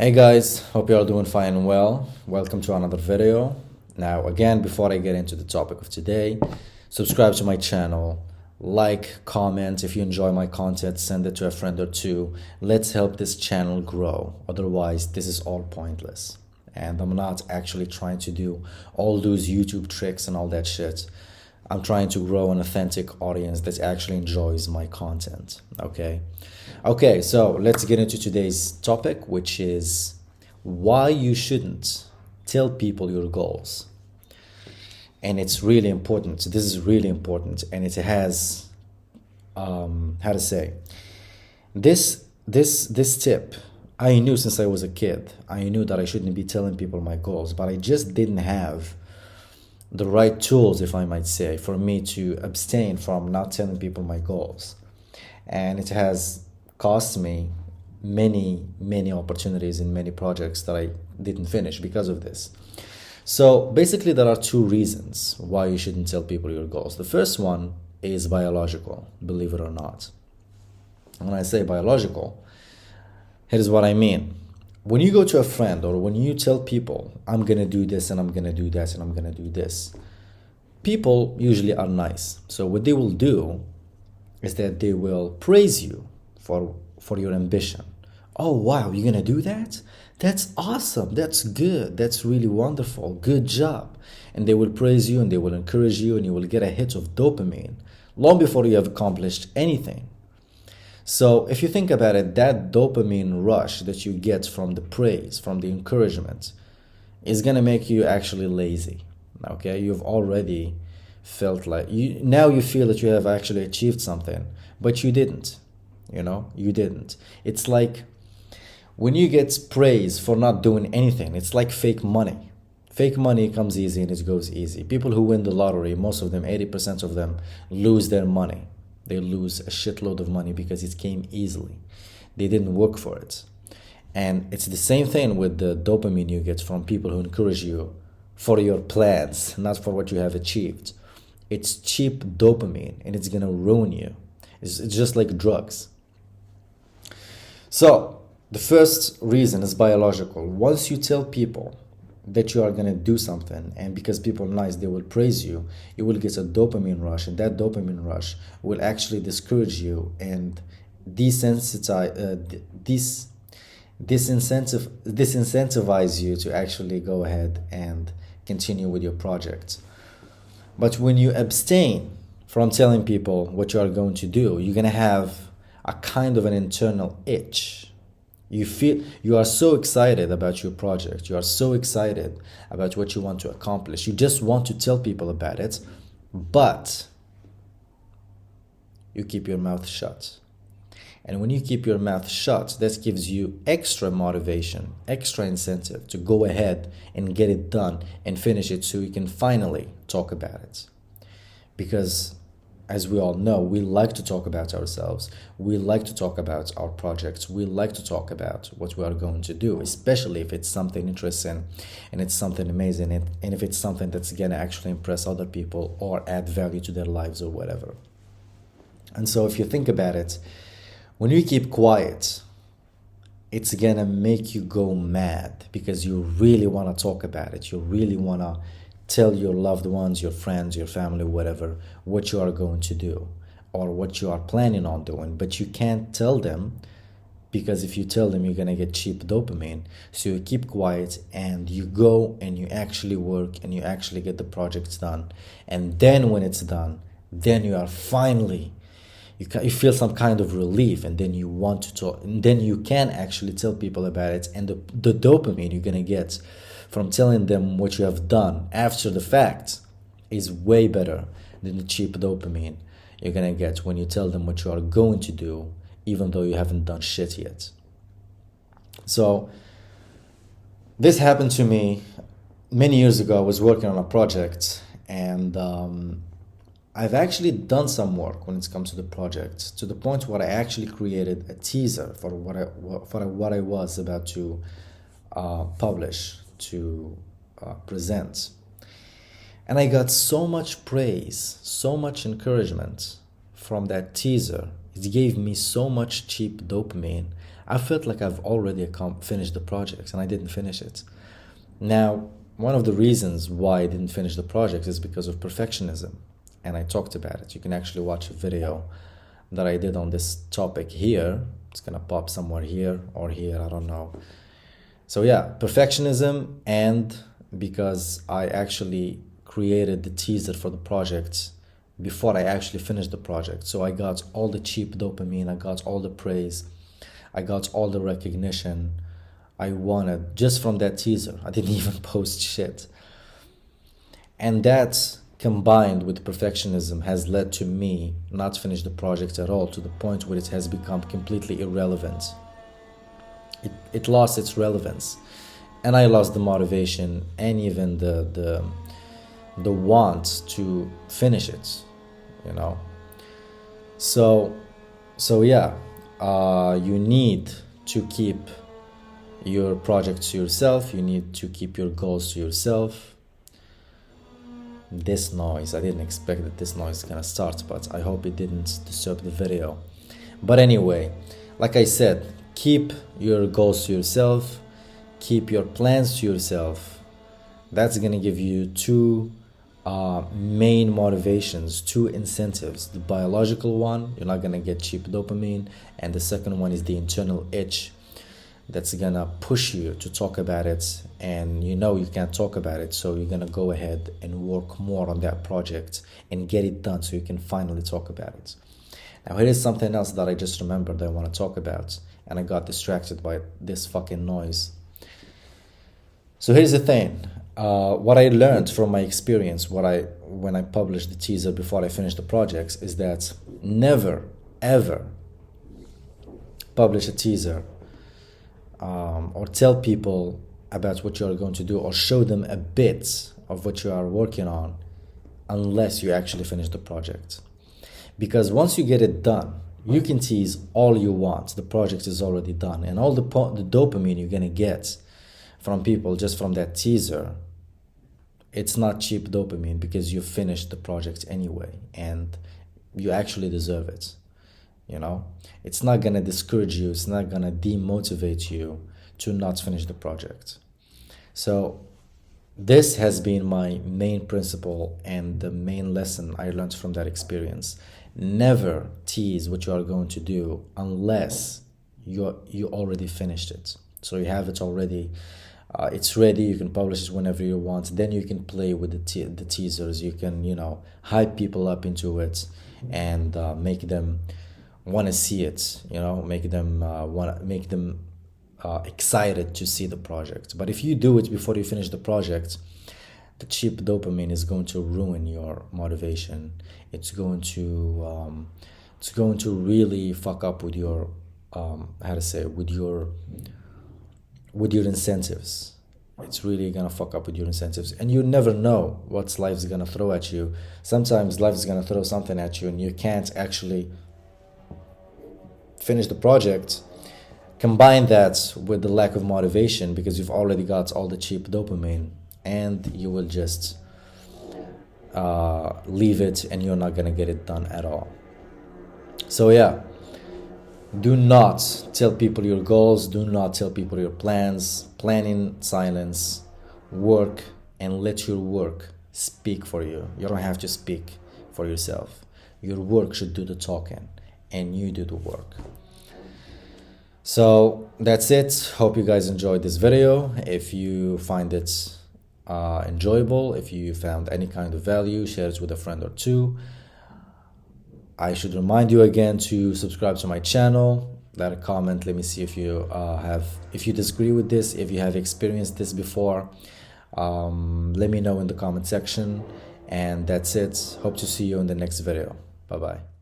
Hey guys, hope you are doing fine and well. Welcome to another video. Now, again, before I get into the topic of today, subscribe to my channel, like, comment. If you enjoy my content, send it to a friend or two. Let's help this channel grow. Otherwise, this is all pointless. And I'm not actually trying to do all those YouTube tricks and all that shit. I'm trying to grow an authentic audience that actually enjoys my content. Okay, so let's get into today's topic, which is why you shouldn't tell people your goals. And it's really important. This is really important, and it has how to say this tip. I knew since I was a kid. I knew that I shouldn't be telling people my goals, but I just didn't have the right tools, if I might say, for me to abstain from not telling people my goals. And it has cost me many opportunities in many projects that I didn't finish because of this. So basically, there are two reasons why you shouldn't tell people your goals. The first one is biological, believe it or not. And when I say biological, here's what I mean. When you go to a friend or when you tell people, I'm going to do this and I'm going to do that and I'm going to do this, people usually are nice. So what they will do is that they will praise you for your ambition. Oh, wow, you're going to do that? That's awesome. That's good. That's really wonderful. Good job. And they will praise you and they will encourage you and you will get a hit of dopamine long before you have accomplished anything. So if you think about it, that dopamine rush that you get from the praise, from the encouragement, is going to make you actually lazy. Okay, you've already felt like now you feel that you have actually achieved something, but you didn't. You didn't. It's like when you get praise for not doing anything, it's like fake money. Fake money comes easy and it goes easy. People who win the lottery, most of them, 80% of them, lose their money. They lose a shitload of money because it came easily. They didn't work for it. And it's the same thing with the dopamine you get from people who encourage you for your plans, not for what you have achieved. It's cheap dopamine and it's going to ruin you. It's just like drugs. So the first reason is biological. Once you tell people that you are going to do something, and because people are nice, they will praise you, you will get a dopamine rush, and that dopamine rush will actually discourage you and disincentivize you to actually go ahead and continue with your project. But when you abstain from telling people what you are going to do, you're going to have a kind of an internal itch. You feel you are so excited about your project. You are so excited about what you want to accomplish. You just want to tell people about it, but you keep your mouth shut. And when you keep your mouth shut, that gives you extra motivation, extra incentive to go ahead and get it done and finish it so you can finally talk about it. Because as we all know, we like to talk about ourselves. We like to talk about our projects. We like to talk about what we are going to do, especially if it's something interesting and it's something amazing and if it's something that's going to actually impress other people or add value to their lives or whatever. And so if you think about it, when you keep quiet, it's going to make you go mad because you really want to talk about it. You really want to tell your loved ones, your friends, your family, whatever, what you are going to do or what you are planning on doing. But you can't tell them because if you tell them, you're going to get cheap dopamine. So you keep quiet and you go and you actually work and you actually get the projects done. And then when it's done, then you are finally, you feel some kind of relief, and then you want to talk, and then you can actually tell people about it. And the dopamine you're going to get from telling them what you have done after the fact is way better than the cheap dopamine you're going to get when you tell them what you are going to do, even though you haven't done shit yet. So this happened to me many years ago. I was working on a project, and I've actually done some work when it comes to the project, to the point where I actually created a teaser for what I was about to publish, to present. And I got so much praise, so much encouragement from that teaser. It gave me so much cheap dopamine. I felt like I've already finished the project and I didn't finish it. Now, one of the reasons why I didn't finish the project is because of perfectionism. And I talked about it. You can actually watch a video that I did on this topic here. It's gonna pop somewhere here or here, I don't know. So yeah, perfectionism, and because I actually created the teaser for the project before I actually finished the project. So I got all the cheap dopamine, I got all the praise, I got all the recognition I wanted just from that teaser. I didn't even post shit. And that combined with perfectionism has led to me not finish the project at all, to the point where it has become completely irrelevant. It lost its relevance, and I lost the motivation and even the want to finish it, you know. So yeah, you need to keep your project to yourself. You need to keep your goals to yourself. This noise, I didn't expect that this noise is gonna start, but I hope it didn't disturb the video. But anyway, like I said, keep your goals to yourself, keep your plans to yourself. That's gonna give you two main motivations, two incentives. The biological one, you're not gonna get cheap dopamine, and the second one is the internal itch that's gonna push you to talk about it, and you know you can't talk about it, so you're gonna go ahead and work more on that project and get it done so you can finally talk about it. Now here is something else that I just remembered that I want to talk about, and I got distracted by this fucking noise. So here's the thing. What I learned from my experience, when I published the teaser before I finished the projects, is that never, ever publish a teaser or tell people about what you are going to do, or show them a bit of what you are working on, unless you actually finish the project. Because once you get it done, you can tease all you want. The project is already done, and all the dopamine you're gonna get from people just from that teaser, it's not cheap dopamine, because you finished the project anyway and you actually deserve it. You know, it's not gonna discourage you, it's not gonna demotivate you to not finish the project. So this has been my main principle and the main lesson I learned from that experience. Never tease what you are going to do unless you already finished it. So you have it already, it's ready, you can publish it whenever you want. Then you can play with the teasers, you can, you know, hype people up into it and make them want to see it, you know, make them excited to see the project. But if you do it before you finish the project, the cheap dopamine is going to ruin your motivation. It's going to really fuck up with your with your incentives. It's really gonna fuck up with your incentives, and you never know what life's gonna throw at you. Sometimes life is gonna throw something at you and you can't actually finish the project. Combine that with the lack of motivation, because you've already got all the cheap dopamine, and you will just leave it and you're not gonna get it done at all. So yeah, do not tell people your goals, do not tell people your plans. Plan in silence, work, and let your work speak for you. You don't have to speak for yourself. Your work should do the talking and you do the work. So that's it. Hope you guys enjoyed this video. If you find it enjoyable, if you found any kind of value, share it with a friend or two. I should remind you again to subscribe to my channel, let a comment, let me see if you disagree with this, if you have experienced this before. Let me know in the comment section, and that's it. Hope to see you in the next video. Bye bye.